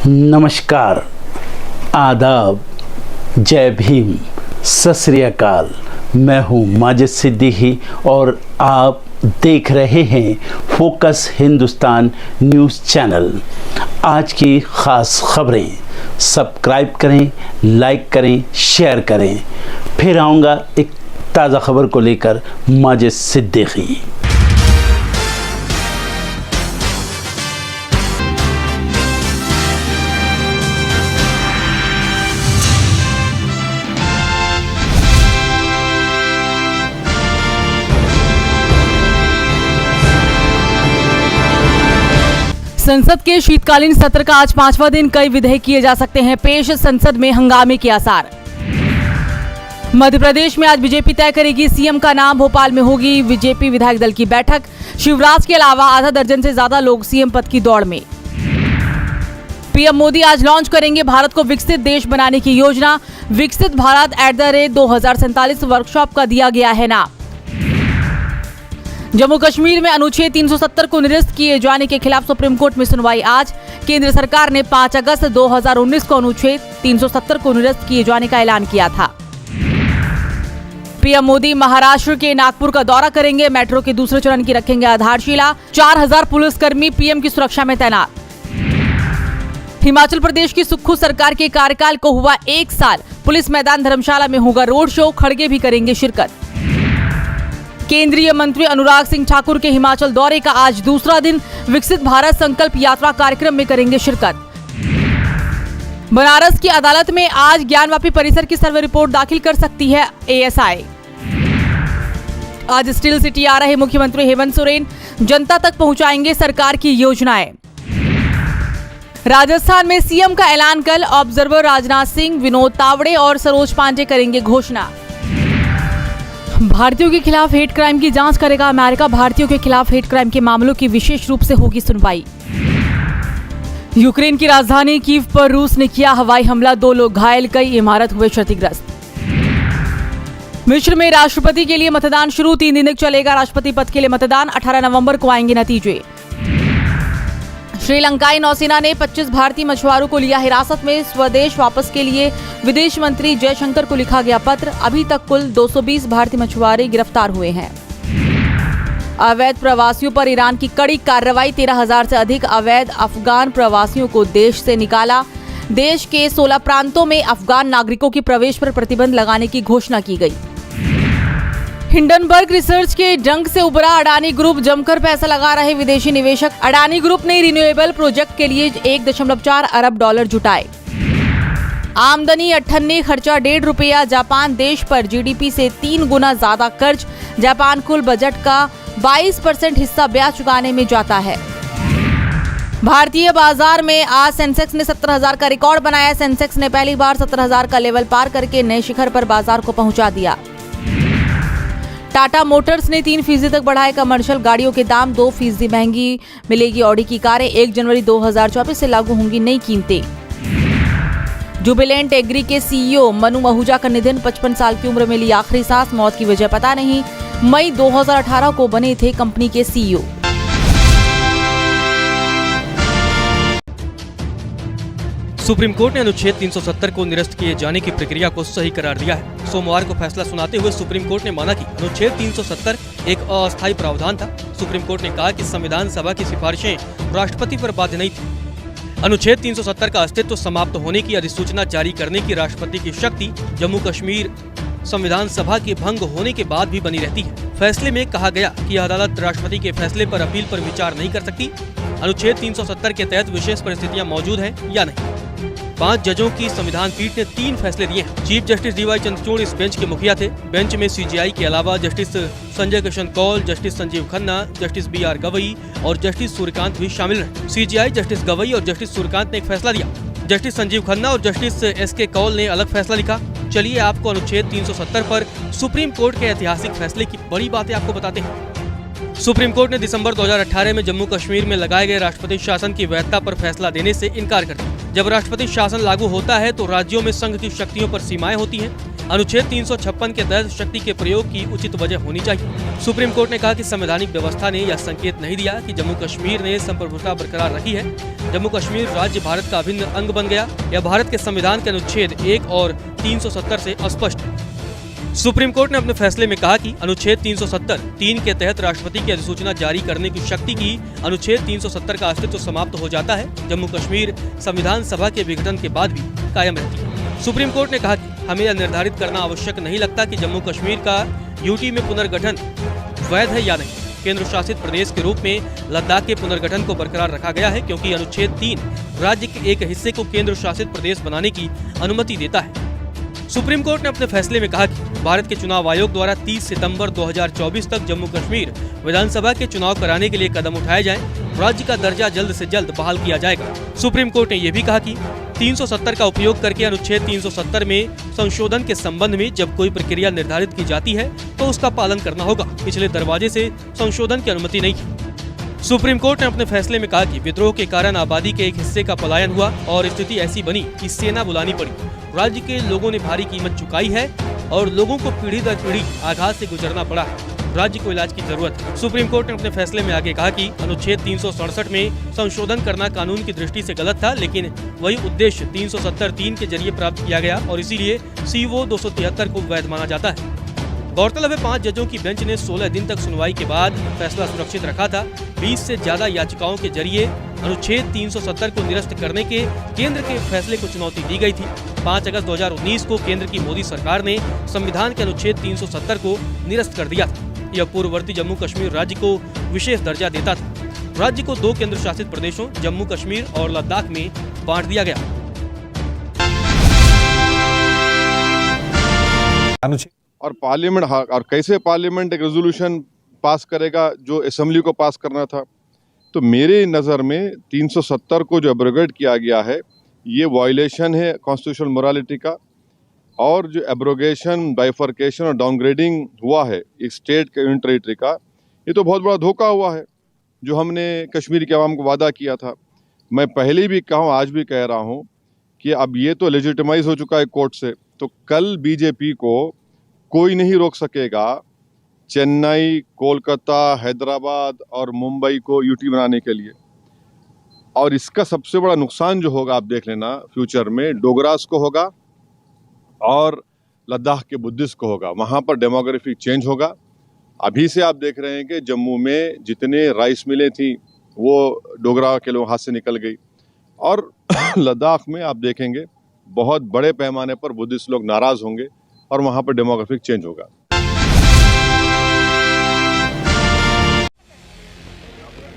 नमस्कार, आदाब, जय भीम, सत श्री अकाल। मैं हूँ माजिद सिद्दीकी और आप देख रहे हैं फोकस हिंदुस्तान न्यूज़ चैनल। आज की ख़ास खबरें सब्सक्राइब करें, लाइक करें, शेयर करें। फिर आऊँगा एक ताज़ा खबर को लेकर माजिद सिद्दीकी। संसद के शीतकालीन सत्र का आज 5वां दिन। कई विधेयक किए जा सकते हैं पेश, संसद में हंगामे के आसार। मध्य प्रदेश में आज बीजेपी तय करेगी सीएम का नाम। भोपाल में होगी बीजेपी विधायक दल की बैठक। शिवराज के अलावा आधा दर्जन से ज्यादा लोग सीएम पद की दौड़ में। पीएम मोदी आज लॉन्च करेंगे भारत को विकसित देश बनाने की योजना। विकसित भारत @2047 वर्कशॉप का दिया गया है नाम। जम्मू कश्मीर में अनुच्छेद 370 को निरस्त किए जाने के खिलाफ सुप्रीम कोर्ट में सुनवाई आज। केंद्र सरकार ने 5 अगस्त 2019 को अनुच्छेद 370 को निरस्त किए जाने का ऐलान किया था। पीएम मोदी महाराष्ट्र के नागपुर का दौरा करेंगे। मेट्रो के दूसरे चरण की रखेंगे आधारशिला। 4000 पुलिसकर्मी पीएम की सुरक्षा में तैनात। हिमाचल प्रदेश की सुक्खू सरकार के कार्यकाल को हुआ 1 साल। पुलिस मैदान धर्मशाला में होगा रोड शो। खड़गे भी करेंगे शिरकत। केंद्रीय मंत्री अनुराग सिंह ठाकुर के हिमाचल दौरे का आज दूसरा दिन। विकसित भारत संकल्प यात्रा कार्यक्रम में करेंगे शिरकत। बनारस की अदालत में आज ज्ञानवापी परिसर की सर्वे रिपोर्ट दाखिल कर सकती है एएसआई। आज स्टील सिटी आ रहे मुख्यमंत्री हेमंत सोरेन जनता तक पहुंचाएंगे सरकार की योजनाएं। राजस्थान में सीएम का ऐलान कल। ऑब्जर्वर राजनाथ सिंह, विनोद तावड़े और सरोज पांडे करेंगे घोषणा। भारतीयों के खिलाफ हेट क्राइम की जांच करेगा अमेरिका। भारतीयों के खिलाफ हेट क्राइम के मामलों की विशेष रूप से होगी सुनवाई। यूक्रेन की राजधानी कीव पर रूस ने किया हवाई हमला। 2 लोग घायल, कई इमारत हुए क्षतिग्रस्त। मिस्र में राष्ट्रपति के लिए मतदान शुरू। 3 दिन तक चलेगा राष्ट्रपति पद के लिए मतदान। 18 नवंबर को आएंगे नतीजे। श्रीलंकाई नौसेना ने 25 भारतीय मछुआरों को लिया हिरासत में। स्वदेश वापस के लिए विदेश मंत्री जयशंकर को लिखा गया पत्र। अभी तक कुल 220 भारतीय मछुआरे गिरफ्तार हुए हैं। अवैध प्रवासियों पर ईरान की कड़ी कार्रवाई। 13,000 से अधिक अवैध अफगान प्रवासियों को देश से निकाला। देश के 16 प्रांतों में अफगान नागरिकों के प्रवेश पर प्रतिबंध लगाने की घोषणा की गई। हिंडनबर्ग रिसर्च के डंक से उभरा अडानी ग्रुप। जमकर पैसा लगा रहे विदेशी निवेशक। अडानी ग्रुप ने रिन्यूएबल प्रोजेक्ट के लिए $1.4 अरब जुटाए। आमदनी 98, खर्चा ₹1.5। जापान देश पर जीडीपी से 3 गुना ज्यादा कर्ज। जापान कुल बजट का 22% हिस्सा ब्याज चुकाने में जाता है। भारतीय बाजार में आज सेंसेक्स ने 17,000 का रिकॉर्ड बनाया। सेंसेक्स ने पहली बार 17,000 का लेवल पार करके नए शिखर पर बाजार को पहुंचा दिया। टाटा मोटर्स ने 3% तक बढ़ाए कमर्शियल गाड़ियों के दाम। 2% महंगी मिलेगी ऑडी की कारें। 1 जनवरी 2024 से लागू होंगी नई कीमतें। जुबिलेंट एग्री के सीईओ मनु आहूजा का निधन। 55 साल की उम्र में ली आखिरी सांस। मौत की वजह पता नहीं। मई 2018 को बने थे कंपनी के सीईओ। सुप्रीम कोर्ट ने अनुच्छेद 370 को निरस्त किए जाने की प्रक्रिया को सही करार दिया है। सोमवार को फैसला सुनाते हुए सुप्रीम कोर्ट ने माना कि अनुच्छेद 370 एक अस्थायी प्रावधान था। सुप्रीम कोर्ट ने कहा कि संविधान सभा की सिफारिशें राष्ट्रपति पर बाध्य नहीं थी। अनुच्छेद 370 का अस्तित्व समाप्त होने की अधिसूचना जारी करने की राष्ट्रपति की शक्ति जम्मू कश्मीर संविधान सभा के भंग होने के बाद भी बनी रहती है। फैसले में कहा गया कि अदालत राष्ट्रपति के फैसले पर अपील पर विचार नहीं कर सकती। अनुच्छेद 370 के तहत विशेष परिस्थितियां मौजूद हैं या नहीं। 5 जजों की संविधान पीठ ने 3 फैसले दिए हैं। चीफ जस्टिस डीवाई चंद्रचूड़ इस बेंच के मुखिया थे। बेंच में सीजेआई के अलावा justice Sanjay Kishan Kaul, justice Sanjiv Khanna, justice BR Gavai और जस्टिस सूर्यकांत भी शामिल रहे। सीजेआई जस्टिस गवई और जस्टिस सूर्यकांत ने एक फैसला दिया। जस्टिस संजीव खन्ना और जस्टिस SK कौल ने अलग फैसला लिखा। चलिए आपको अनुच्छेद 370 पर सुप्रीम कोर्ट के ऐतिहासिक फैसले की बड़ी बातें आपको बताते हैं। सुप्रीम कोर्ट ने दिसंबर 2018 में जम्मू कश्मीर में लगाए गए राष्ट्रपति शासन की वैधता पर फैसला देने से इनकार कर दिया। जब राष्ट्रपति शासन लागू होता है तो राज्यों में संघ की शक्तियों पर सीमाएं होती हैं। अनुच्छेद 356 के तहत शक्ति के प्रयोग की उचित वजह होनी चाहिए। सुप्रीम कोर्ट ने कहा कि संवैधानिक व्यवस्था ने यह संकेत नहीं दिया कि जम्मू कश्मीर ने संप्रभुता बरकरार रखी है। जम्मू कश्मीर राज्य भारत का अभिन्न अंग बन गया। यह भारत के संविधान के अनुच्छेद 1 और 370 से स्पष्ट है। सुप्रीम कोर्ट ने अपने फैसले में कहा कि अनुच्छेद 370(3) के तहत राष्ट्रपति की अधिसूचना जारी करने की शक्ति की अनुच्छेद 370 का अस्तित्व समाप्त हो जाता है। जम्मू कश्मीर संविधान सभा के विघटन के बाद भी कायम रहती है। सुप्रीम कोर्ट ने कहा कि हमें यह निर्धारित करना आवश्यक नहीं लगता कि जम्मू कश्मीर का यूटी में पुनर्गठन वैध है या नहीं। केंद्र शासित प्रदेश के रूप में लद्दाख के पुनर्गठन को बरकरार रखा गया है क्योंकि अनुच्छेद 3 राज्य के एक हिस्से को केंद्र शासित प्रदेश बनाने की अनुमति देता है। सुप्रीम कोर्ट ने अपने फैसले में कहा कि भारत के चुनाव आयोग द्वारा 30 सितंबर 2024 तक जम्मू कश्मीर विधानसभा के चुनाव कराने के लिए कदम उठाए जाएं। राज्य का दर्जा जल्द से जल्द बहाल किया जाएगा। सुप्रीम कोर्ट ने यह भी कहा कि 370 का उपयोग करके अनुच्छेद 370 में संशोधन के संबंध में जब कोई प्रक्रिया निर्धारित की जाती है तो उसका पालन करना होगा। पिछले दरवाजे से संशोधन की अनुमति नहीं थी। सुप्रीम कोर्ट ने अपने फैसले में कहा कि विद्रोह के कारण आबादी के एक हिस्से का पलायन हुआ और स्थिति ऐसी बनी कि सेना बुलानी पड़ी। राज्य के लोगों ने भारी कीमत चुकाई है और लोगों को पीढ़ी दर पीढ़ी आघात से गुजरना पड़ा है। राज्य को इलाज की जरूरत है। सुप्रीम कोर्ट ने अपने फैसले में आगे कहा कि अनुच्छेद 367 में संशोधन करना कानून की दृष्टि से गलत था, लेकिन वही उद्देश्य 370(3) के जरिए प्राप्त किया गया और इसीलिए CO 273 को वैध माना जाता है। गौरतलब है 5 जजों की बेंच ने 16 दिन तक सुनवाई के बाद फैसला सुरक्षित रखा था। 20 से ज्यादा याचिकाओं के जरिए अनुच्छेद 370 को निरस्त करने के केंद्र के फैसले को चुनौती दी गई थी। 5 अगस्त 2019 को केंद्र की मोदी सरकार ने संविधान के अनुच्छेद 370 को निरस्त कर दिया था। यह पूर्ववर्ती जम्मू कश्मीर राज्य को विशेष दर्जा देता था। राज्य को 2 केंद्र शासित प्रदेशों जम्मू कश्मीर और लद्दाख में बांट दिया गया। और पार्लियामेंट और कैसे पार्लियामेंट एक रेजोल्यूशन पास करेगा जो असेंबली को पास करना था। तो मेरे नज़र में 370 को जो एब्रोगेट किया गया है ये वायलेशन है कॉन्स्टिट्यूशनल मोरालिटी का। और जो एब्रोगेशन, बाइफर्केशन और डाउनग्रेडिंग हुआ है एक स्टेट के यूनियन टेरिटरी का, ये तो बहुत बड़ा धोखा हुआ है जो हमने कश्मीर के अवाम को वादा किया था। मैं पहले भी कहा हूँ, आज भी कह रहा हूँ कि अब ये तो लेजिटिमाइज हो चुका है कोर्ट से। तो कल बीजेपी को कोई नहीं रोक सकेगा चेन्नई, कोलकाता, हैदराबाद और मुंबई को यूटी बनाने के लिए। और इसका सबसे बड़ा नुकसान जो होगा आप देख लेना फ्यूचर में डोगरास को होगा और लद्दाख के बुद्धिस्ट को होगा। वहाँ पर डेमोग्राफिक चेंज होगा। अभी से आप देख रहे हैं कि जम्मू में जितने राइस मिलें थी वो डोगरा के लोग हाथ से निकल गई। और लद्दाख में आप देखेंगे बहुत बड़े पैमाने पर बुद्धिस्ट लोग नाराज होंगे और वहाँ पर डेमोग्राफिक चेंज होगा।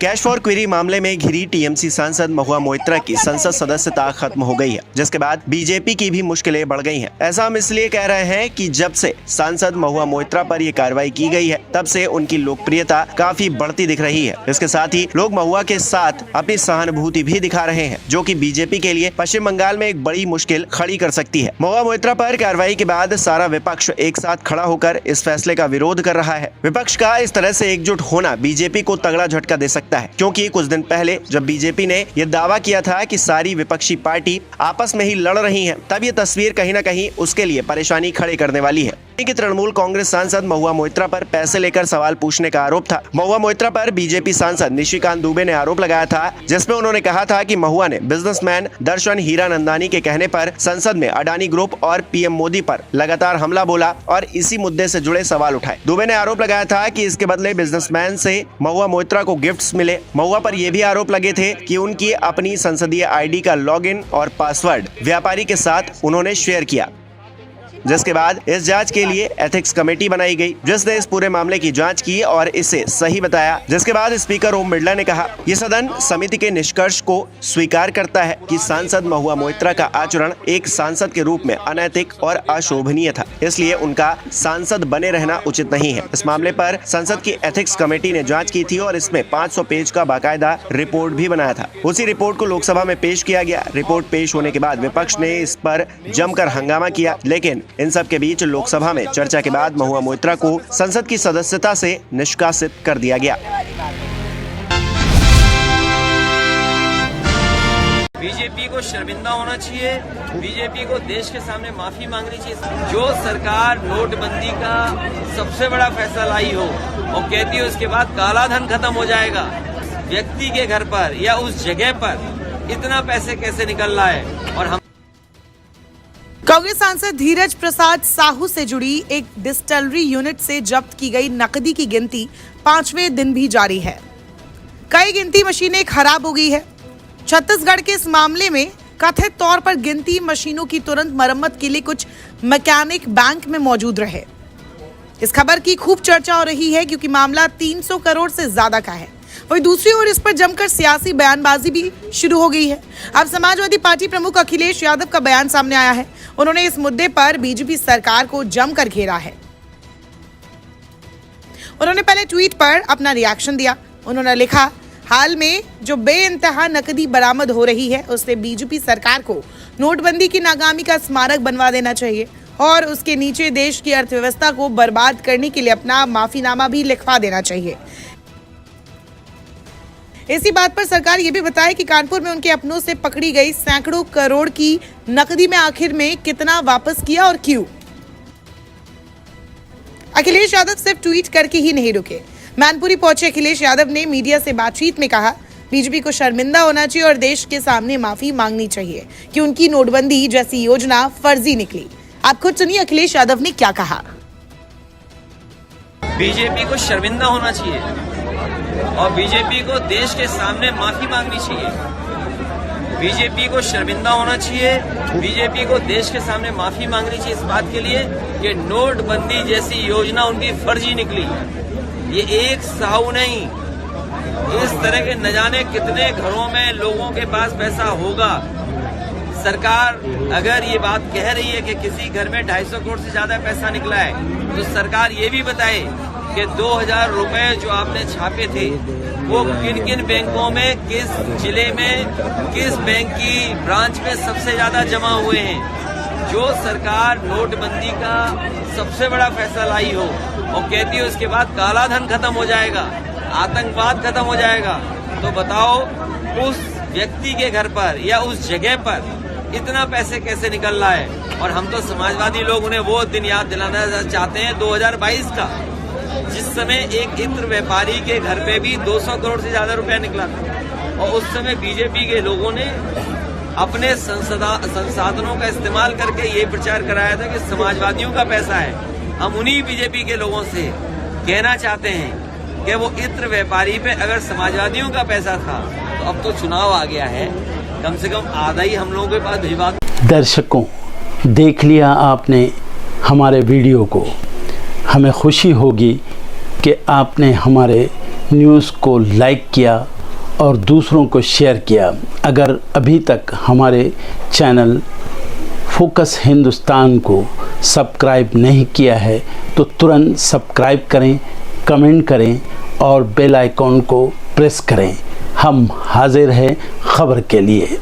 कैश फॉर क्वेरी मामले में घिरी टीएमसी सांसद महुआ मोइत्रा की संसद सदस्यता खत्म हो गई है, जिसके बाद बीजेपी की भी मुश्किलें बढ़ गई हैं। ऐसा हम इसलिए कह रहे हैं कि जब से सांसद महुआ मोइत्रा पर ये कार्रवाई की गई है तब से उनकी लोकप्रियता काफी बढ़ती दिख रही है। इसके साथ ही लोग महुआ के साथ अपनी सहानुभूति भी दिखा रहे हैं, जो कि बीजेपी के लिए पश्चिम बंगाल में एक बड़ी मुश्किल खड़ी कर सकती है। महुआ मोइत्रा पर कार्रवाई के बाद सारा विपक्ष एक साथ खड़ा होकर इस फैसले का विरोध कर रहा है। विपक्ष का इस तरह से एकजुट होना बीजेपी को तगड़ा झटका दे सकता है, क्योंकि कुछ दिन पहले जब बीजेपी ने यह दावा किया था कि सारी विपक्षी पार्टी आपस में ही लड़ रही हैं, तब ये तस्वीर कहीं न कहीं उसके लिए परेशानी खड़ी करने वाली है। कि तृणमूल कांग्रेस सांसद महुआ मोइत्रा पर पैसे लेकर सवाल पूछने का आरोप था। महुआ मोइत्रा पर बीजेपी सांसद निशिकांत दुबे ने आरोप लगाया था, जिसमें उन्होंने कहा था कि महुआ ने बिजनेसमैन दर्शन हीरानंदानी के कहने पर संसद में अडानी ग्रुप और पीएम मोदी पर लगातार हमला बोला और इसी मुद्दे से जुड़े सवाल उठाए। दुबे ने आरोप लगाया था कि इसके बदले बिजनेसमैन से महुआ मोइत्रा को गिफ्ट्स मिले। महुआ पर यह भी आरोप लगे थे कि उनकी अपनी संसदीय आईडी का लॉगिन और पासवर्ड व्यापारी के साथ उन्होंने शेयर किया, जिसके बाद इस जांच के लिए एथिक्स कमेटी बनाई गई, जिसने इस पूरे मामले की जांच की और इसे सही बताया। जिसके बाद स्पीकर ओम बिरला ने कहा, ये सदन समिति के निष्कर्ष को स्वीकार करता है कि सांसद महुआ मोइत्रा का आचरण एक सांसद के रूप में अनैतिक और अशोभनीय था, इसलिए उनका सांसद बने रहना उचित नहीं है। इस मामले पर संसद की एथिक्स कमेटी ने जाँच की थी और इसमें 500 पेज का बाकायदा रिपोर्ट भी बनाया था। उसी रिपोर्ट को लोकसभा में पेश किया गया। रिपोर्ट पेश होने के बाद विपक्ष ने इस पर जमकर हंगामा किया, लेकिन इन सब के बीच लोकसभा में चर्चा के बाद महुआ मोइत्रा को संसद की सदस्यता से निष्कासित कर दिया गया। बीजेपी को शर्मिंदा होना चाहिए, बीजेपी को देश के सामने माफी मांगनी चाहिए। जो सरकार नोटबंदी का सबसे बड़ा फैसला लाई हो और कहती है उसके बाद काला धन खत्म हो जाएगा, व्यक्ति के घर पर या उस जगह पर इतना पैसे कैसे निकल रहा है। और हम कांग्रेस सांसद धीरज प्रसाद साहू से जुड़ी एक डिस्टिलरी यूनिट से जब्त की गई नकदी की गिनती 5वें दिन भी जारी है। कई गिनती मशीनें खराब हो गई है। छत्तीसगढ़ के इस मामले में कथित तौर पर गिनती मशीनों की तुरंत मरम्मत के लिए कुछ मैकेनिक बैंक में मौजूद रहे। इस खबर की खूब चर्चा हो रही है क्योंकि मामला 300 करोड़ से ज्यादा का है। वहीं दूसरी ओर इस पर जमकर सियासी बयानबाजी भी शुरू हो गई है। अब समाजवादी पार्टी प्रमुख अखिलेश यादव का बयान सामने आया है। उन्होंने इस मुद्दे पर बीजेपी सरकार को जमकर घेरा है। उन्होंने पहले ट्वीट पर अपना रिएक्शन दिया। उन्होंने लिखा, हाल में जो बेइंतहा नकदी बरामद हो रही है उससे बीजेपी सरकार को नोटबंदी की नाकामी का स्मारक बनवा देना चाहिए और उसके नीचे देश की अर्थव्यवस्था को बर्बाद करने के लिए अपना माफीनामा भी लिखवा देना चाहिए। इसी बात पर सरकार ये भी बताए कि कानपुर में उनके अपनों से पकड़ी गई सैकड़ों करोड़ की नकदी में आखिर में कितना वापस किया और क्यों। अखिलेश यादव सिर्फ ट्वीट करके ही नहीं रुके। मैनपुरी पहुंचे अखिलेश यादव ने मीडिया से बातचीत में कहा, बीजेपी को शर्मिंदा होना चाहिए और देश के सामने माफी मांगनी चाहिए कि उनकी नोटबंदी जैसी योजना फर्जी निकली। आप खुद सुनिए अखिलेश यादव ने क्या कहा। बीजेपी को शर्मिंदा होना चाहिए और बीजेपी को देश के सामने माफी मांगनी चाहिए। बीजेपी को शर्मिंदा होना चाहिए, बीजेपी को देश के सामने माफी मांगनी चाहिए इस बात के लिए कि नोटबंदी जैसी योजना उनकी फर्जी निकली। ये एक साहू नहीं, इस तरह के न जाने कितने घरों में लोगों के पास पैसा होगा। सरकार अगर ये बात कह रही है कि किसी घर में 250 करोड़ से ज्यादा पैसा निकला है तो सरकार ये भी बताए कि 2000 रुपए जो आपने छापे थे वो किन किन बैंकों में, किस जिले में, किस बैंक की ब्रांच में सबसे ज्यादा जमा हुए हैं। जो सरकार नोटबंदी का सबसे बड़ा फैसला लाई हो और कहती है उसके बाद काला धन खत्म हो जाएगा, आतंकवाद खत्म हो जाएगा, तो बताओ उस व्यक्ति के घर पर या उस जगह पर इतना पैसे कैसे निकल रहा है। और हम तो समाजवादी लोग उन्हें वो दिन याद दिलाना चाहते हैं 2022 का, जिस समय एक इत्र व्यापारी के घर पे भी 200 करोड़ से ज्यादा रुपया निकला था और उस समय बीजेपी के लोगों ने अपने संसाधनों का इस्तेमाल करके ये प्रचार कराया था कि समाजवादियों का पैसा है। हम उन्हीं बीजेपी के लोगों से कहना चाहते हैं कि वो इत्र व्यापारी पे अगर समाजवादियों का पैसा था तो अब तो चुनाव आ गया है, कम से कम आधा ही हम लोगों के पास भिजवा। दर्शकों, देख लिया आपने हमारे वीडियो को। हमें खुशी होगी कि आपने हमारे न्यूज़ को लाइक किया और दूसरों को शेयर किया। अगर अभी तक हमारे चैनल फोकस हिंदुस्तान को सब्सक्राइब नहीं किया है तो तुरंत सब्सक्राइब करें, कमेंट करें और बेल आइकॉन को प्रेस करें। हम हाजिर हैं खबर के लिए।